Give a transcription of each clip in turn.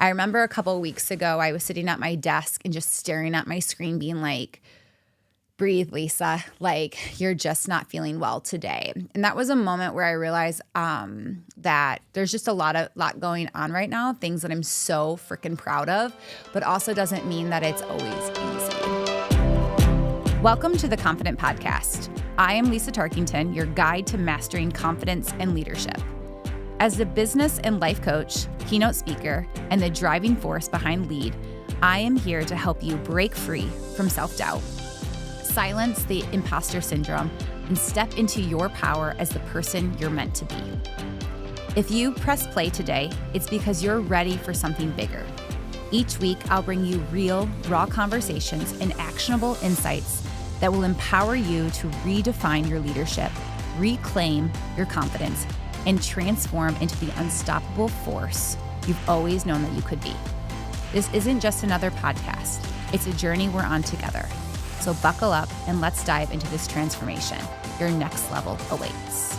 I remember a couple of weeks ago, I was sitting at my desk and just staring at my screen being like, breathe, Lisa, like you're just not feeling well today. And that was a moment where I realized that there's just a lot going on right now, things that I'm so freaking proud of, but also doesn't mean that it's always easy. Welcome to the Confident Podcast. I am Lisa Tarkington, your guide to mastering confidence and leadership. As the business and life coach, keynote speaker, and the driving force behind LEAD, I am here to help you break free from self-doubt, silence the imposter syndrome, and step into your power as the person you're meant to be. If you press play today, it's because you're ready for something bigger. Each week, I'll bring you real, raw conversations and actionable insights that will empower you to redefine your leadership, reclaim your confidence, and transform into the unstoppable force you've always known that you could be. This isn't just another podcast. It's a journey we're on together. So buckle up and let's dive into this transformation. Your next level awaits.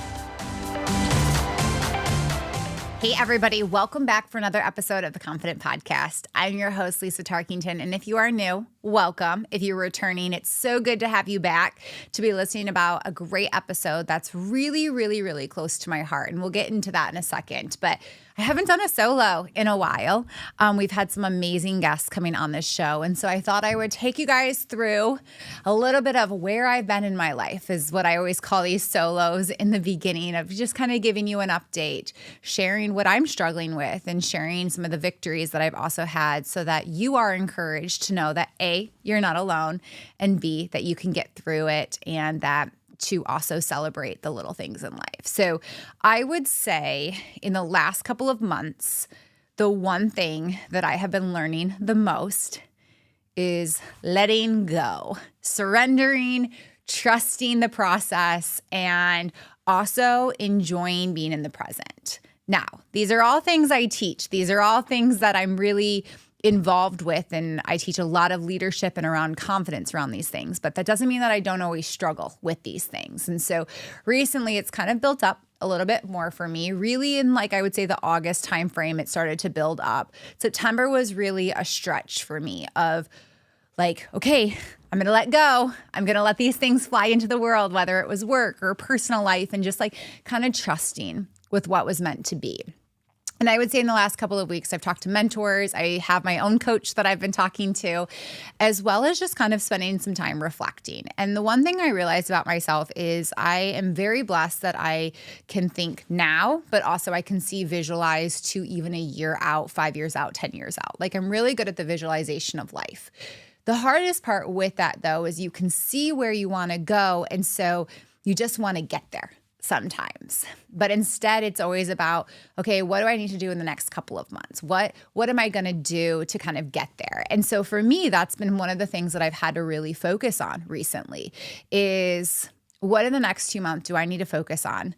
Hey everybody, welcome back for another episode of the Confident Podcast. I'm your host, Lisa Tarkington, and if you are new, welcome. If you're returning, it's so good to have you back to be listening about a great episode that's really close to my heart, and we'll get into that in a second. But I haven't done a solo in a while. We've had some amazing guests coming on this show, and so I thought I would take you guys through a little bit of where I've been in my life, is what I always call these solos in the beginning, of just kind of giving you an update, sharing what I'm struggling with, and sharing some of the victories that I've also had, so that you are encouraged to know that A, you're not alone, and B, that you can get through it, and that to also celebrate the little things in life. So I would say in the last couple of months, the one thing that I have been learning the most is letting go, surrendering, trusting the process, and also enjoying being in the present. Now, these are all things I teach. These are all things that I'm really involved with, and I teach a lot of leadership and around confidence around these things, but that doesn't mean that I don't always struggle with these things. And so recently it's kind of built up a little bit more for me. Really in, like, I would say the August timeframe, it started to build up. September was really a stretch for me of like, okay, I'm going to let go. I'm going to let these things fly into the world, whether it was work or personal life, and just like kind of trusting with what was meant to be. And I would say in the last couple of weeks, I've talked to mentors. I have my own coach that I've been talking to, as well as just kind of spending some time reflecting. And the one thing I realized about myself is I am very blessed that I can think now, but also I can visualize to even a year out, 5 years out, 10 years out. Like, I'm really good at the visualization of life. The hardest part with that, though, is you can see where you want to go. And so you just want to get there sometimes. But instead, it's always about, okay, what do I need to do in the next couple of months? What am I going to do to kind of get there? And so for me, that's been one of the things that I've had to really focus on recently, is what in the next 2 months do I need to focus on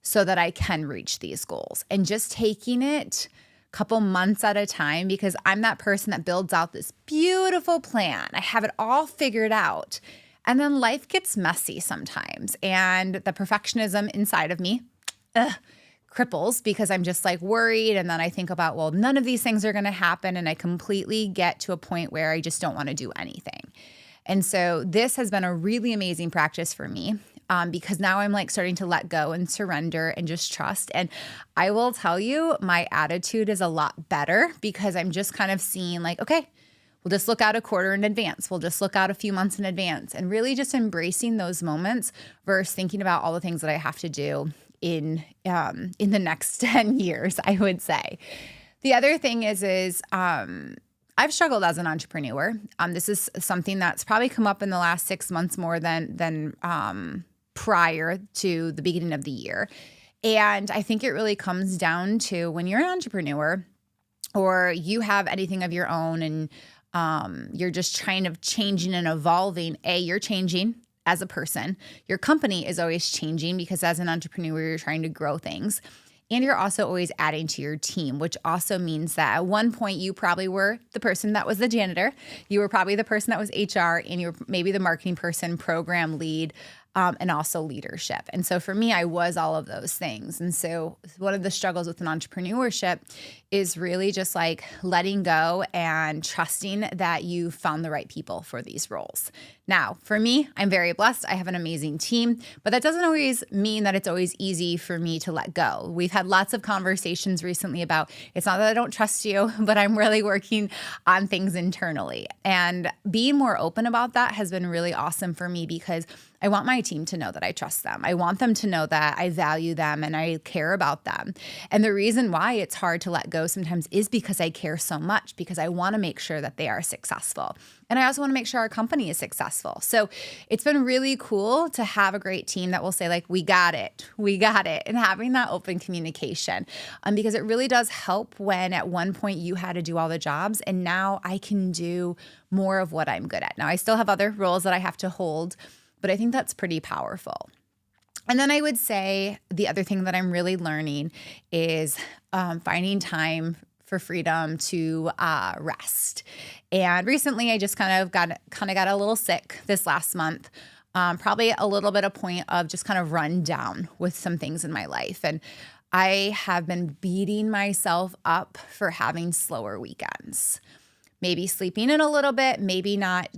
so that I can reach these goals? And just taking it a couple months at a time, because I'm that person that builds out this beautiful plan. I have it all figured out. And then life gets messy sometimes, and the perfectionism inside of me cripples, because I'm just like worried. And then I think about, well, none of these things are going to happen. And I completely get to a point where I just don't want to do anything. And so this has been a really amazing practice for me, because now I'm like starting to let go and surrender and just trust. And I will tell you, my attitude is a lot better, because I'm just kind of seeing like, okay, we'll just look out a quarter in advance. We'll just look out a few months in advance, and really just embracing those moments versus thinking about all the things that I have to do in the next 10 years, I would say. The other thing is I've struggled as an entrepreneur. This is something that's probably come up in the last 6 months more than prior to the beginning of the year. And I think it really comes down to when you're an entrepreneur or you have anything of your own, and you're just trying to changing and evolving. You're changing as a person. Your company is always changing, because as an entrepreneur, you're trying to grow things. And you're also always adding to your team, which also means that at one point you probably were the person that was the janitor. You were probably the person that was HR, and you were maybe the marketing person, program lead, and also leadership. And so for me, I was all of those things. And so one of the struggles with an entrepreneurship is really just like letting go and trusting that you found the right people for these roles. Now, for me, I'm very blessed. I have an amazing team, but that doesn't always mean that it's always easy for me to let go. We've had lots of conversations recently about it's not that I don't trust you, but I'm really working on things internally. And being more open about that has been really awesome for me because I want my team to know that I trust them. I want them to know that I value them and I care about them. And the reason why it's hard to let go sometimes is because I care so much, because I want to make sure that they are successful. And I also want to make sure our company is successful. So it's been really cool to have a great team that will say like, we got it, and having that open communication. Because it really does help when at one point you had to do all the jobs and now I can do more of what I'm good at. Now I still have other roles that I have to hold, but I think that's pretty powerful. And then I would say the other thing that I'm really learning is finding time for freedom to rest. And recently I just kind of got a little sick this last month. Probably a little bit of point of just kind of run down with some things in my life. And I have been beating myself up for having slower weekends. Maybe sleeping in a little bit, maybe not,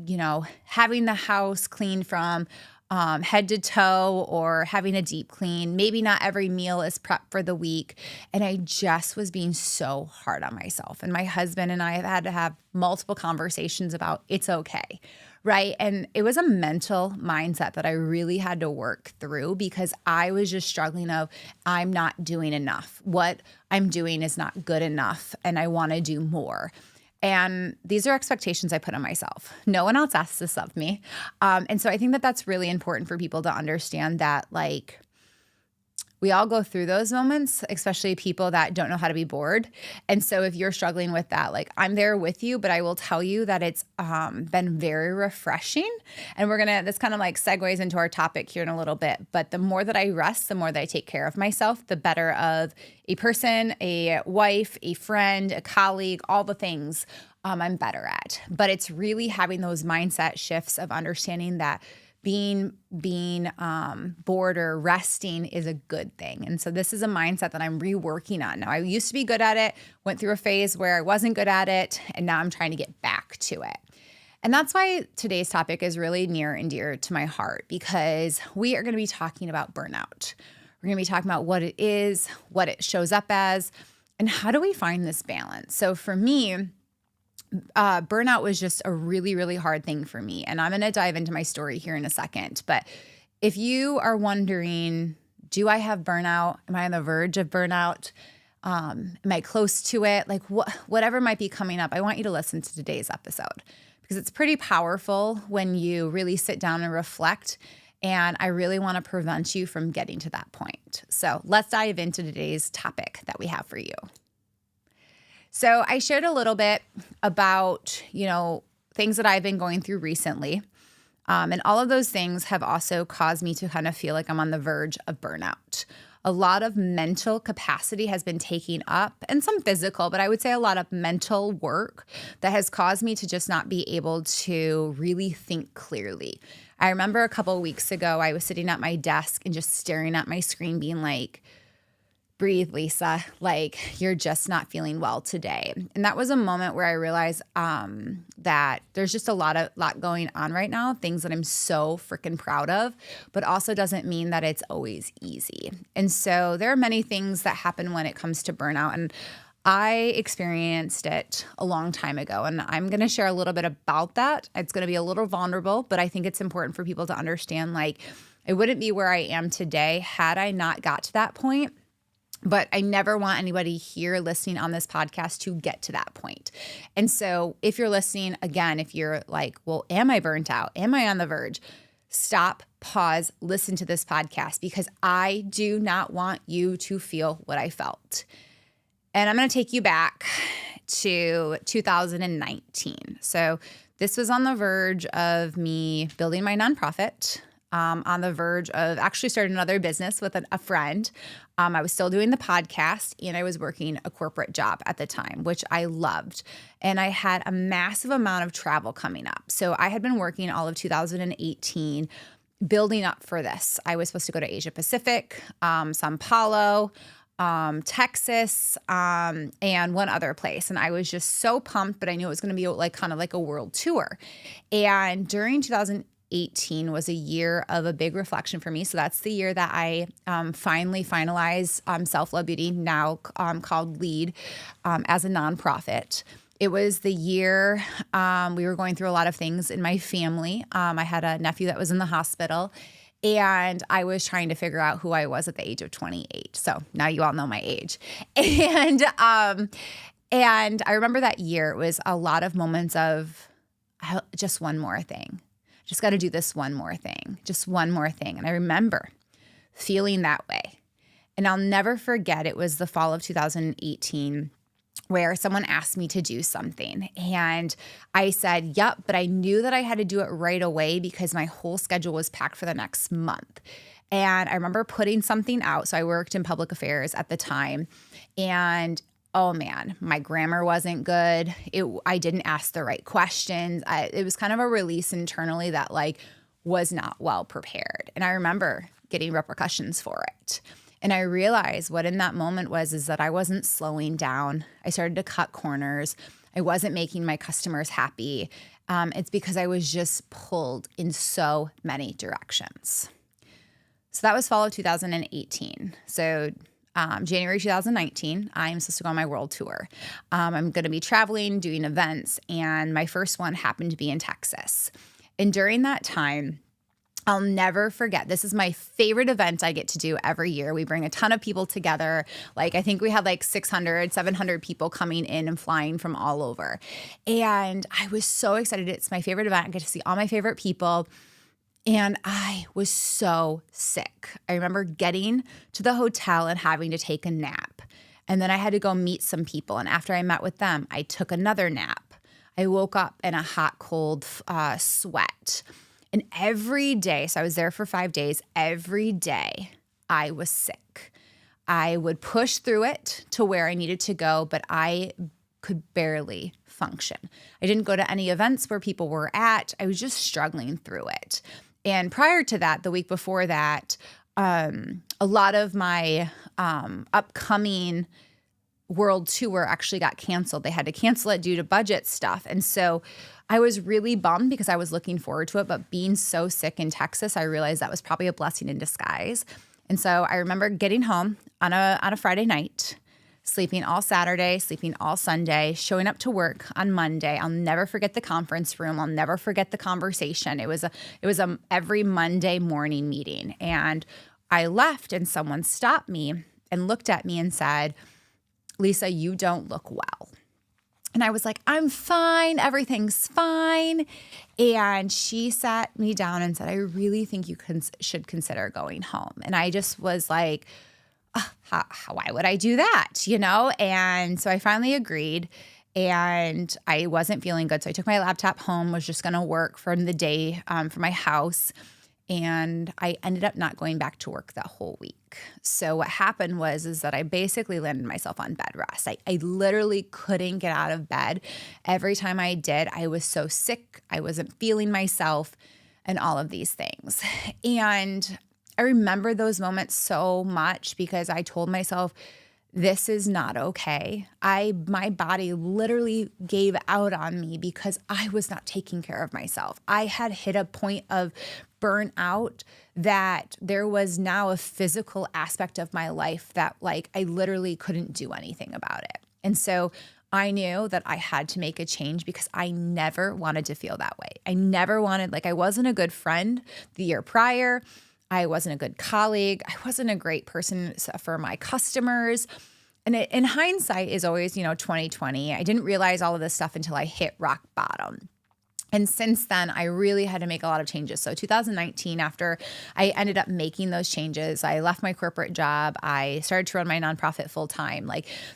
having the house clean from head to toe or having a deep clean. Maybe not every meal is prepped for the week. And I just was being so hard on myself. And my husband and I have had to have multiple conversations about it's okay, right? And it was a mental mindset that I really had to work through because I was just struggling of I'm not doing enough. What I'm doing is not good enough and I want to do more. And these are expectations I put on myself. No one else asks this of me. And so I think that that's really important for people to understand that like we all go through those moments, especially people that don't know how to be bored. And so if you're struggling with that, like I'm there with you, but I will tell you that it's been very refreshing. And this kind of like segues into our topic here in a little bit. But the more that I rest, the more that I take care of myself, the better of a person, a wife, a friend, a colleague, all the things I'm better at. But it's really having those mindset shifts of understanding that being bored or resting is a good thing. And so this is a mindset that I'm reworking on. Now, I used to be good at it, went through a phase where I wasn't good at it, and now I'm trying to get back to it. And that's why today's topic is really near and dear to my heart, because we are going to be talking about burnout. We're going to be talking about what it is, what it shows up as, and how do we find this balance? So for me, burnout was just a really, really hard thing for me. And I'm going to dive into my story here in a second. But if you are wondering, do I have burnout? Am I on the verge of burnout? Am I close to it? Like whatever might be coming up, I want you to listen to today's episode because it's pretty powerful when you really sit down and reflect. And I really want to prevent you from getting to that point. So let's dive into today's topic that we have for you. So I shared a little bit about, things that I've been going through recently. And all of those things have also caused me to kind of feel like I'm on the verge of burnout. A lot of mental capacity has been taken up and some physical, but I would say a lot of mental work that has caused me to just not be able to really think clearly. I remember a couple of weeks ago, I was sitting at my desk and just staring at my screen being like, breathe, Lisa, like you're just not feeling well today. And that was a moment where I realized that there's just a lot going on right now, things that I'm so freaking proud of, but also doesn't mean that it's always easy. And so there are many things that happen when it comes to burnout. And I experienced it a long time ago, and I'm going to share a little bit about that. It's going to be a little vulnerable, but I think it's important for people to understand, like, I wouldn't be where I am today had I not got to that point. But I never want anybody here listening on this podcast to get to that point. And so if you're listening, again, if you're like, well, am I burnt out? Am I on the verge? Stop, pause, listen to this podcast because I do not want you to feel what I felt. And I'm going to take you back to 2019. So this was on the verge of me building my nonprofit. On the verge of actually starting another business with a friend. I was still doing the podcast and I was working a corporate job at the time, which I loved. And I had a massive amount of travel coming up. So I had been working all of 2018 building up for this. I was supposed to go to Asia Pacific, Sao Paulo, Texas, and one other place. And I was just so pumped, but I knew it was going to be like kind of like a world tour. And during 2018 was a year of a big reflection for me. So that's the year that I finally finalized Self-Love Beauty, now called Lead, as a nonprofit. It was the year we were going through a lot of things in my family. I had a nephew that was in the hospital, and I was trying to figure out who I was at the age of 28. So now you all know my age. And I remember that year, it was a lot of moments of just one more thing. Just got to do this one more thing, just one more thing. And I remember feeling that way. And I'll never forget, it was the fall of 2018 where someone asked me to do something. And I said, yep, but I knew that I had to do it right away because my whole schedule was packed for the next month. And I remember putting something out. So I worked in public affairs at the time. And oh man, my grammar wasn't good. I didn't ask the right questions. It was kind of a release internally that like was not well prepared. And I remember getting repercussions for it. And I realized what in that moment is that I wasn't slowing down. I started to cut corners. I wasn't making my customers happy. It's because I was just pulled in so many directions. So that was fall of 2018. So January 2019, I'm supposed to go on my world tour. I'm going to be traveling, doing events, and my first one happened to be in Texas. And during that time, I'll never forget. This is my favorite event I get to do every year. We bring a ton of people together. Like I think we had like 600, 700 people coming in and flying from all over. And I was so excited. It's my favorite event. I get to see all my favorite people. And I was so sick. I remember getting to the hotel and having to take a nap. And then I had to go meet some people. And after I met with them, I took another nap. I woke up in a hot, cold sweat. And every day, so I was there for 5 days, every day I was sick. I would push through it to where I needed to go, but I could barely function. I didn't go to any events where people were at. I was just struggling through it. And prior to that, the week before that, a lot of my upcoming world tour actually got canceled. They had to cancel it due to budget stuff. And so I was really bummed because I was looking forward to it. But being so sick in Texas, I realized that was probably a blessing in disguise. And so I remember getting home on a Friday night, sleeping all Saturday, sleeping all Sunday, showing up to work on Monday. I'll never forget the conference room. I'll never forget the conversation. It was a every Monday morning meeting. And I left and someone stopped me and looked at me and said, "Lisa, you don't look well." And I was like, "I'm fine. Everything's fine." And she sat me down and said, "I really think you should consider going home." And I just was like, why would I do that? You know? And so I finally agreed, and I wasn't feeling good. So I took my laptop home, was just going to work from the day from my house. And I ended up not going back to work that whole week. So what happened is that I basically landed myself on bed rest. I literally couldn't get out of bed. Every time I did, I was so sick. I wasn't feeling myself and all of these things. And I remember those moments so much because I told myself, this is not okay. My body literally gave out on me because I was not taking care of myself. I had hit a point of burnout that there was now a physical aspect of my life that like I literally couldn't do anything about it. And so I knew that I had to make a change because I never wanted to feel that way. I never wanted, I wasn't a good friend the year prior. I wasn't a good colleague. I wasn't a great person for my customers. And in hindsight is always, 2020. I didn't realize all of this stuff until I hit rock bottom. And since then, I really had to make a lot of changes. So 2019, after I ended up making those changes, I left my corporate job. I started to run my nonprofit full time.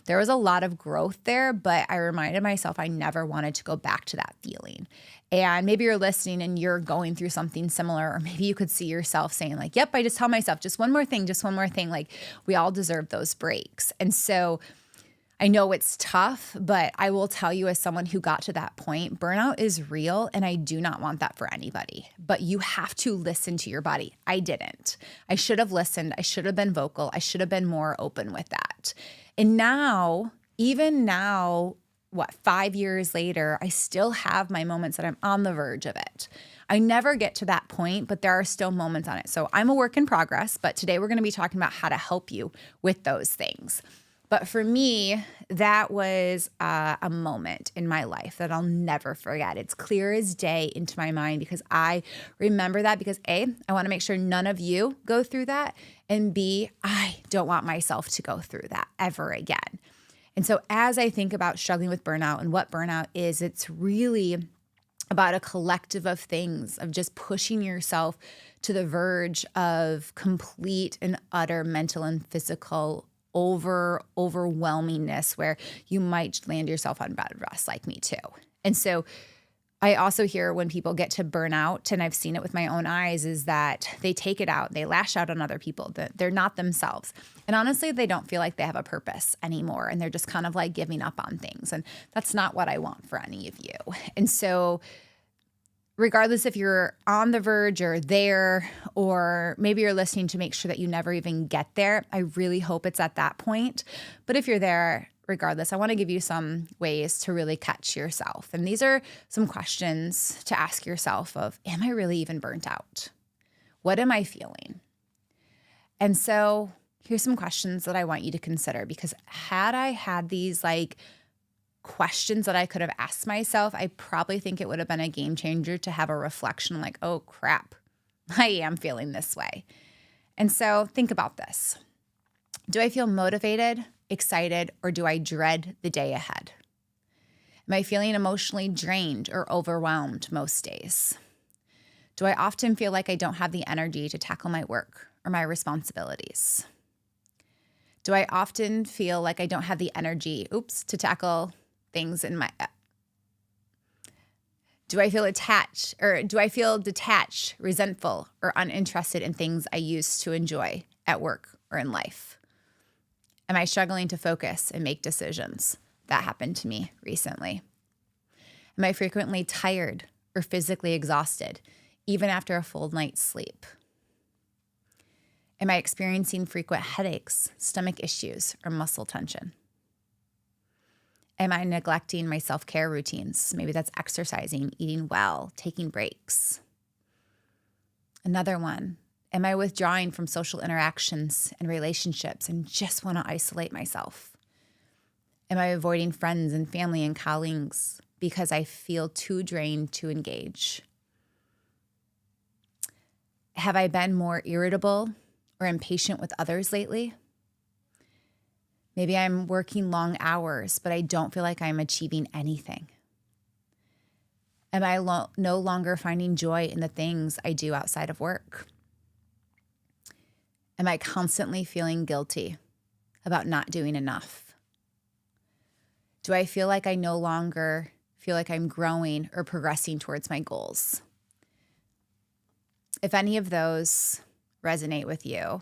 There was a lot of growth there, but I reminded myself I never wanted to go back to that feeling. And maybe you're listening and you're going through something similar, or maybe you could see yourself saying yep, I just tell myself just one more thing, just one more thing. We all deserve those breaks. And so I know it's tough, but I will tell you, as someone who got to that point, burnout is real, and I do not want that for anybody. But you have to listen to your body. I didn't. I should have listened. I should have been vocal. I should have been more open with that. And now, even now, 5 years later, I still have my moments that I'm on the verge of it. I never get to that point, but there are still moments on it. So I'm a work in progress, but today we're going to be talking about how to help you with those things. But for me, that was a moment in my life that I'll never forget. It's clear as day into my mind because I remember that because A, I want to make sure none of you go through that. And B, I don't want myself to go through that ever again. And so as I think about struggling with burnout and what burnout is, it's really about a collective of things, of just pushing yourself to the verge of complete and utter mental and physical overwhelmingness where you might land yourself on bed rest, like me too. And so I also hear when people get to burnout, and I've seen it with my own eyes, is that they take it out, they lash out on other people, that they're not themselves. And honestly, they don't feel like they have a purpose anymore. And they're just kind of like giving up on things. And that's not what I want for any of you. And so regardless if you're on the verge or there, or maybe you're listening to make sure that you never even get there, I really hope it's at that point. But if you're there, regardless, I want to give you some ways to really catch yourself. And these are some questions to ask yourself of, am I really even burnt out? What am I feeling? And so here's some questions that I want you to consider, because had I had these questions that I could have asked myself, I probably think it would have been a game changer to have a reflection like, oh crap, I am feeling this way. And so think about this. Do I feel motivated, excited, or do I dread the day ahead? Am I feeling emotionally drained or overwhelmed most days? Do I often feel like I don't have the energy to tackle my work or my responsibilities? Do I often feel like I don't have the energy, to tackle things in my, do I feel attached, or do I feel detached, resentful, or uninterested in things I used to enjoy at work or in life? Am I struggling to focus and make decisions? That happened to me recently. Am I frequently tired or physically exhausted, even after a full night's sleep? Am I experiencing frequent headaches, stomach issues, or muscle tension? Am I neglecting my self-care routines? Maybe that's exercising, eating well, taking breaks. Another one, am I withdrawing from social interactions and relationships and just want to isolate myself? Am I avoiding friends and family and colleagues because I feel too drained to engage? Have I been more irritable or impatient with others lately? Maybe I'm working long hours, but I don't feel like I'm achieving anything. Am I no longer finding joy in the things I do outside of work? Am I constantly feeling guilty about not doing enough? Do I feel like I no longer feel like I'm growing or progressing towards my goals? If any of those resonate with you, I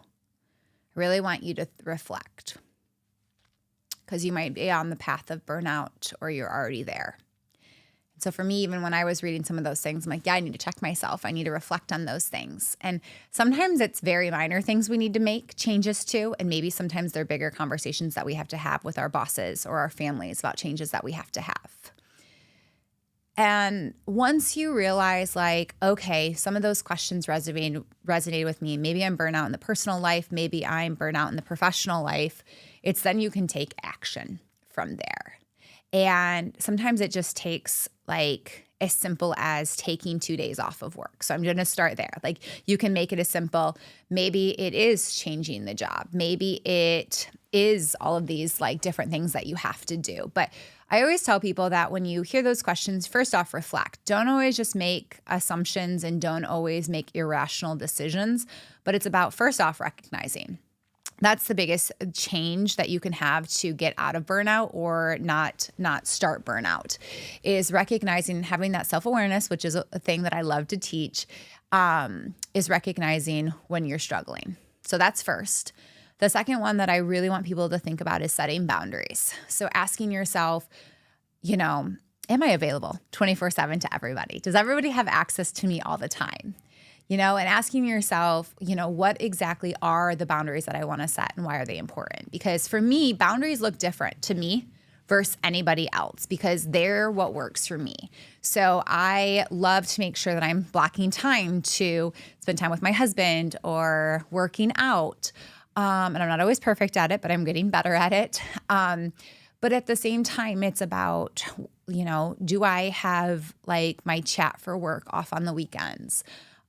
really want you to reflect, because you might be on the path of burnout or you're already there. So for me, even when I was reading some of those things, I'm like, yeah, I need to check myself. I need to reflect on those things. And sometimes it's very minor things we need to make changes to. And maybe sometimes they're bigger conversations that we have to have with our bosses or our families about changes that we have to have. And once you realize okay, some of those questions resonated with me. Maybe I'm burnt out in the personal life. Maybe I'm burnt out in the professional life. It's then you can take action from there. And sometimes it just takes as simple as taking 2 days off of work. So I'm going to start there. You can make it as simple. Maybe it is changing the job. Maybe it is all of these different things that you have to do. But I always tell people that when you hear those questions, first off, reflect. Don't always just make assumptions and don't always make irrational decisions. But it's about, first off, recognizing. That's the biggest change that you can have to get out of burnout or not start burnout, is recognizing, having that self-awareness, which is a thing that I love to teach, is recognizing when you're struggling. So that's first. The second one that I really want people to think about is setting boundaries. So asking yourself, am I available 24/7 to everybody? Does everybody have access to me all the time? And asking yourself, what exactly are the boundaries that I want to set and why are they important? Because for me, boundaries look different to me versus anybody else because they're what works for me. So I love to make sure that I'm blocking time to spend time with my husband or working out. And I'm not always perfect at it, but I'm getting better at it. But at the same time, it's about, do I have like my chat for work off on the weekends?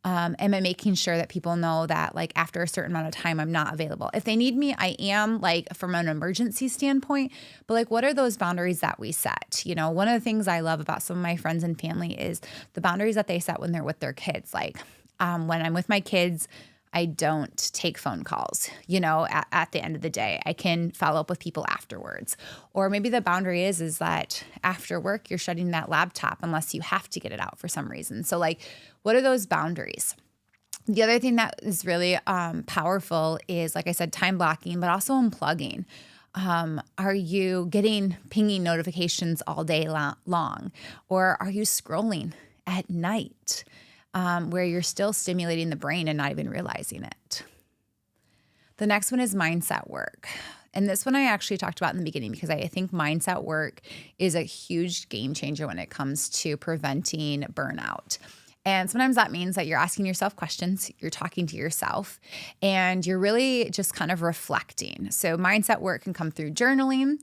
Am I making sure that people know that like after a certain amount of time, I'm not available? If they need me, I am like from an emergency standpoint, but like what are those boundaries that we set? One of the things I love about some of my friends and family is the boundaries that they set when they're with their kids. Like when I'm with my kids, I don't take phone calls, at the end of the day. I can follow up with people afterwards. Or maybe the boundary is that after work, you're shutting that laptop unless you have to get it out for some reason. So like, what are those boundaries? The other thing that is really powerful is, like I said, time blocking, but also unplugging. Are you getting pinging notifications all day long? Or are you scrolling at night? Where you're still stimulating the brain and not even realizing it. The next one is mindset work. And this one I actually talked about in the beginning because I think mindset work is a huge game changer when it comes to preventing burnout. And sometimes that means that you're asking yourself questions, you're talking to yourself, and you're really just kind of reflecting. So mindset work can come through journaling,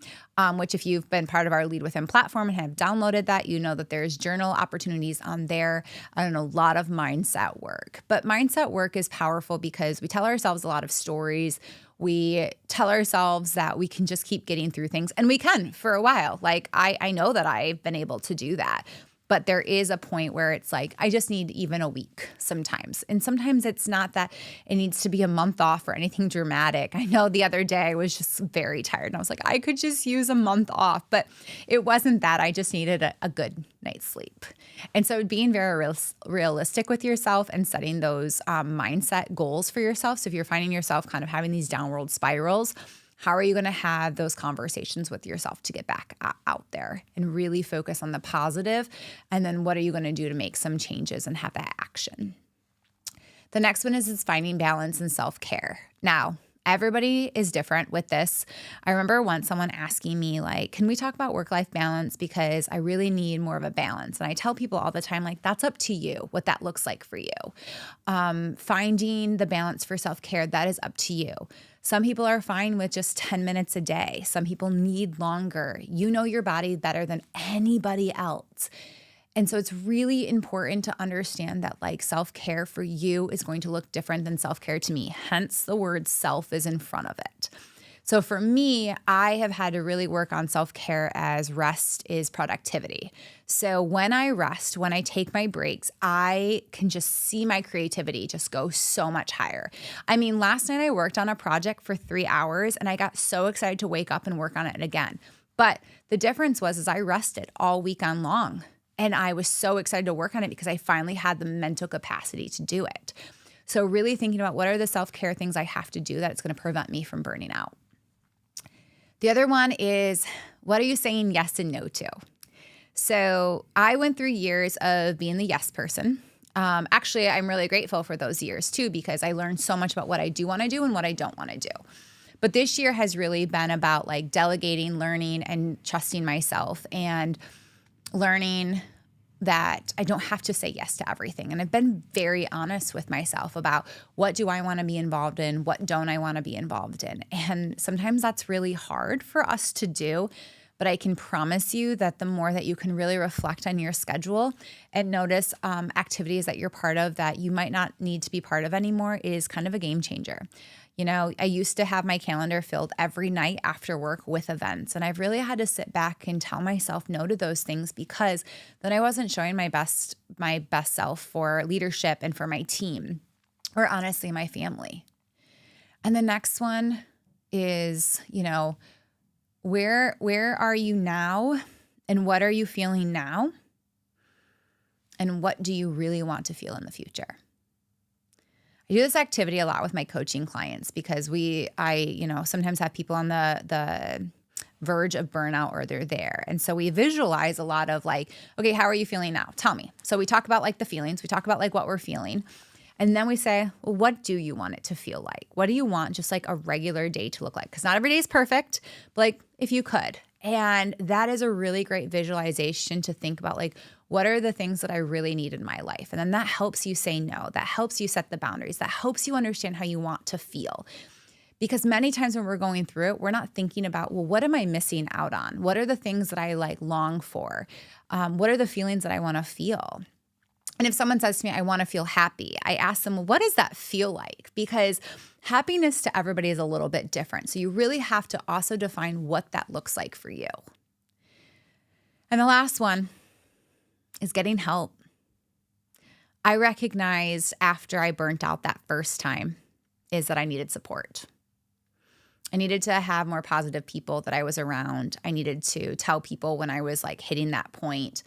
which if you've been part of our Lead Within platform and have downloaded that, you know that there's journal opportunities on there. A lot of mindset work. But mindset work is powerful because we tell ourselves a lot of stories. We tell ourselves that we can just keep getting through things, and we can for a while. Like I know that I've been able to do that. But there is a point where it's like, I just need even a week sometimes. And sometimes it's not that it needs to be a month off or anything dramatic. I know the other day I was just very tired and I was like, I could just use a month off. But it wasn't that. I just needed a good night's sleep. And so being very realistic with yourself and setting those mindset goals for yourself. So if you're finding yourself kind of having these downward spirals, how are you going to have those conversations with yourself to get back out there and really focus on the positive? And then what are you going to do to make some changes and have that action? The next one is finding balance and self-care. Now, everybody is different with this. I remember once someone asking me like, can we talk about work-life balance? Because I really need more of a balance. And I tell people all the time, like, that's up to you, what that looks like for you. Finding the balance for self-care, that is up to you. Some people are fine with just 10 minutes a day. Some people need longer. You know your body better than anybody else. And so it's really important to understand that like self-care for you is going to look different than self-care to me. Hence the word self is in front of it. So for me, I have had to really work on self-care as rest is productivity. So when I rest, when I take my breaks, I can just see my creativity just go so much higher. I mean, last night I worked on a project for 3 hours and I got so excited to wake up and work on it again. But the difference was I rested all weekend long. And I was so excited to work on it because I finally had the mental capacity to do it. So really thinking about what are the self-care things I have to do that it's going to prevent me from burning out. The other one is, what are you saying yes and no to? So I went through years of being the yes person. Actually, I'm really grateful for those years too, because I learned so much about what I do want to do and what I don't want to do. But this year has really been about like delegating, learning, and trusting myself and learning that I don't have to say yes to everything. And I've been very honest with myself about what do I want to be involved in? What don't I want to be involved in? And sometimes that's really hard for us to do. But I can promise you that the more that you can really reflect on your schedule and notice activities that you're part of that you might not need to be part of anymore is kind of a game changer. You know, I used to have my calendar filled every night after work with events, and I've really had to sit back and tell myself no to those things because then I wasn't showing my best self for leadership and for my team, or honestly, my family. And the next one is, where are you now, and what are you feeling now, and what do you really want to feel in the future? I I do this activity a lot with my coaching clients because I sometimes have people on the verge of burnout or they're there. And so we visualize a lot of like, okay, how are you feeling now? Tell me. So we talk about like the feelings, we talk about like what we're feeling. And then we say, well, what do you want it to feel like? What do you want just like a regular day to look like? Because not every day is perfect, but like if you could. And that is a really great visualization to think about like, what are the things that I really need in my life? And then that helps you say no. That helps you set the boundaries. That helps you understand how you want to feel. Because many times when we're going through it, we're not thinking about, well, what am I missing out on? What are the things that I like long for? What are the feelings that I want to feel? And if someone says to me, I want to feel happy, I ask them, well, what does that feel like? Because happiness to everybody is a little bit different. So you really have to also define what that looks like for you. And the last one is getting help. I recognized after I burnt out that first time is that I needed support. I needed to have more positive people that I was around. I needed to tell people when I was like hitting that point,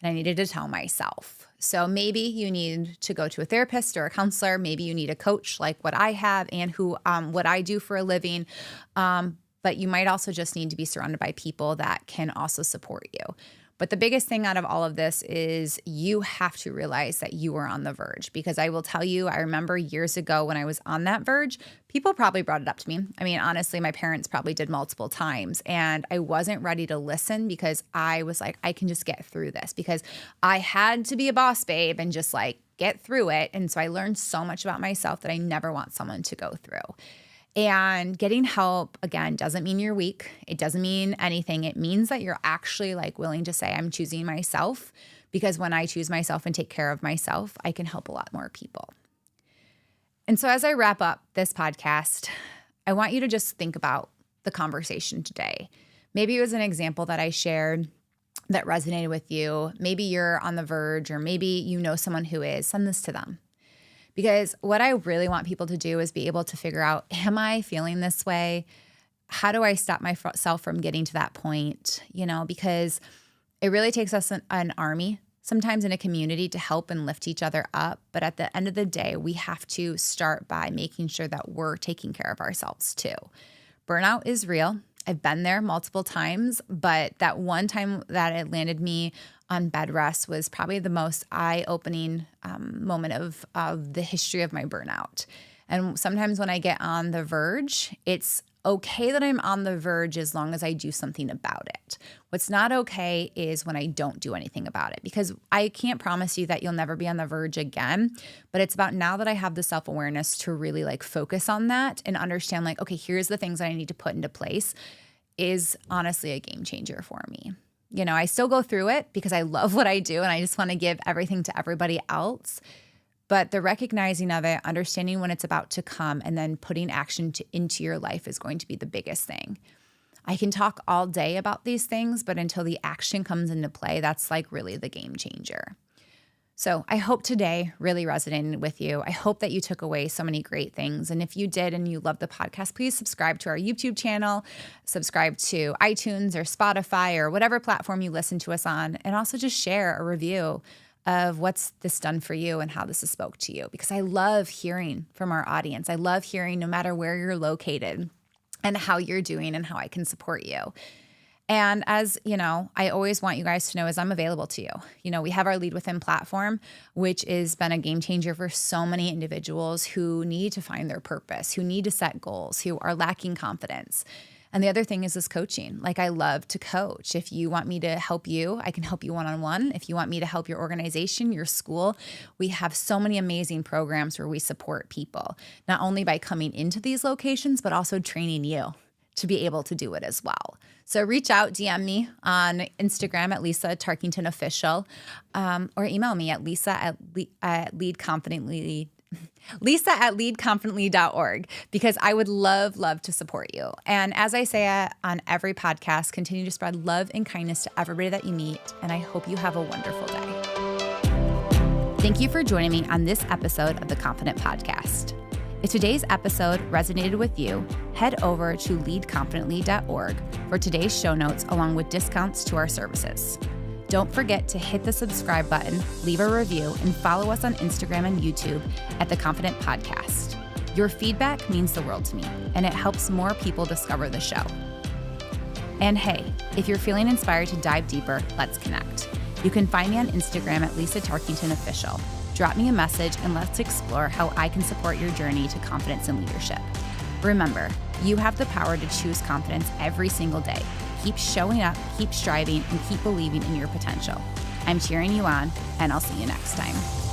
and I needed to tell myself. So maybe you need to go to a therapist or a counselor. Maybe you need a coach like what I have and what I do for a living. But you might also just need to be surrounded by people that can also support you. But the biggest thing out of all of this is you have to realize that you are on the verge, because I will tell you, I remember years ago when I was on that verge, people probably brought it up to me. I mean, honestly, my parents probably did multiple times, and I wasn't ready to listen because I was like, I can just get through this, because I had to be a boss babe and just like get through it. And so I learned so much about myself that I never want someone to go through. And getting help, again, doesn't mean you're weak. It doesn't mean anything. It means that you're actually like willing to say, I'm choosing myself, because when I choose myself and take care of myself, I can help a lot more people. And so as I wrap up this podcast, I want you to just think about the conversation today. Maybe it was an example that I shared that resonated with you. Maybe you're on the verge, or maybe you know someone who is. Send this to them. Because what I really want people to do is be able to figure out, am I feeling this way? How do I stop myself from getting to that point? Because it really takes us an army, sometimes in a community, to help and lift each other up. But at the end of the day, we have to start by making sure that we're taking care of ourselves too. Burnout is real. I've been there multiple times, but that one time that it landed me on bed rest was probably the most eye-opening moment of the history of my burnout. And sometimes when I get on the verge, it's okay that I'm on the verge as long as I do something about it. What's not okay is when I don't do anything about it, because I can't promise you that you'll never be on the verge again. But it's about, now that I have the self-awareness to really like focus on that and understand like, okay, here's the things that I need to put into place, is honestly a game changer for me. I still go through it because I love what I do and I just want to give everything to everybody else. But the recognizing of it, understanding when it's about to come, and then putting action into your life is going to be the biggest thing. I can talk all day about these things, but until the action comes into play, that's like really the game changer. So I hope today really resonated with you. I hope that you took away so many great things. And if you did and you love the podcast, please subscribe to our YouTube channel, subscribe to iTunes or Spotify or whatever platform you listen to us on, and also just share a review of what's this done for you and how this has spoke to you, because I love hearing from our audience. I love hearing, no matter where you're located, and how you're doing and how I can support you. And as you know, I always want you guys to know is I'm available to you. We have our Lead Within platform, which has been a game changer for so many individuals who need to find their purpose, who need to set goals, who are lacking confidence. And the other thing is this coaching. Like, I love to coach. If you want me to help you, I can help you one-on-one. If you want me to help your organization, your school, we have so many amazing programs where we support people, not only by coming into these locations, but also training you to be able to do it as well. So reach out, DM me on Instagram at Lisa Tarkington Official, or email me at Lisa@leadconfidently.org, because I would love to support you. And as I say on every podcast, continue to spread love and kindness to everybody that you meet. And I hope you have a wonderful day. Thank you for joining me on this episode of the Confident Podcast. If today's episode resonated with you, head over to leadconfidently.org for today's show notes along with discounts to our services. Don't forget to hit the subscribe button, leave a review, and follow us on Instagram and YouTube at The Confident Podcast. Your feedback means the world to me, and it helps more people discover the show. And hey, if you're feeling inspired to dive deeper, let's connect. You can find me on Instagram at Lisa Tarkington Official. Drop me a message and let's explore how I can support your journey to confidence and leadership. Remember, you have the power to choose confidence every single day. Keep showing up, keep striving, and keep believing in your potential. I'm cheering you on, and I'll see you next time.